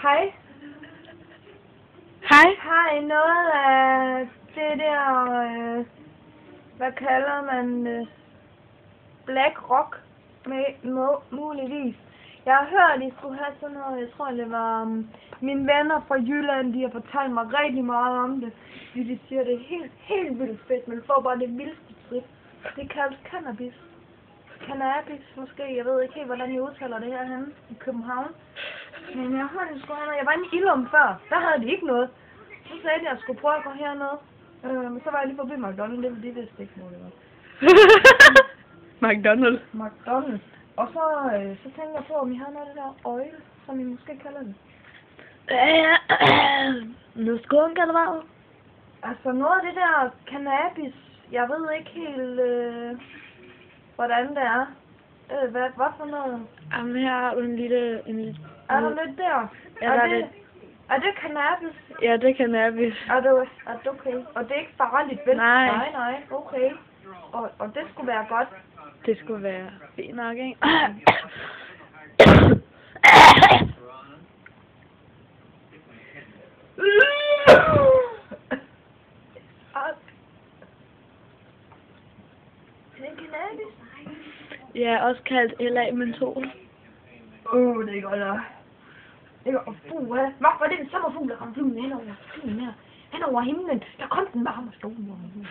Hej. Hej. Hej, noget af det der, hvad kalder man det, black rock med muligvis. Jeg har hørt, I skulle have sådan noget, jeg tror det var mine venner fra Jylland, de har fortalt mig rigtig meget om det. De siger, det er helt vildt fedt, men får bare det vildeste trip. Det kaldes cannabis. Cannabis måske, jeg ved ikke helt, hvordan I udtaler det her henne i København. Men jeg har det sgu hernede. Jeg var inde i Ilum før, der havde de ikke noget. Så sagde de, at jeg skulle prøve at gå hernede. Men så var jeg lige forbi McDonald's, det vidste ikke, hvor det var. McDonald's. Og så tænkte jeg på, om I har noget af det der oil, som I måske kalder det. Noget skunk eller hvad? Altså noget af det der cannabis, jeg ved ikke helt, hvordan det er. Hvad for noget? Jamen her har du en lille... Er der lidt der? Ja, der er lidt. Er det cannabis? Ja, det er cannabis. Er det okay? Og det er ikke farligt, vel? Nej. Nej, okay. Og det skulle være godt. Det skulle være fint nok, ikke? Det er cannabis? Ja, også kaldt LA-mentol. Det er godt nok. Det er godt. Hvad var det en sommerfugl, der kom flyvende henover himlen? Der kom den bare med stolen.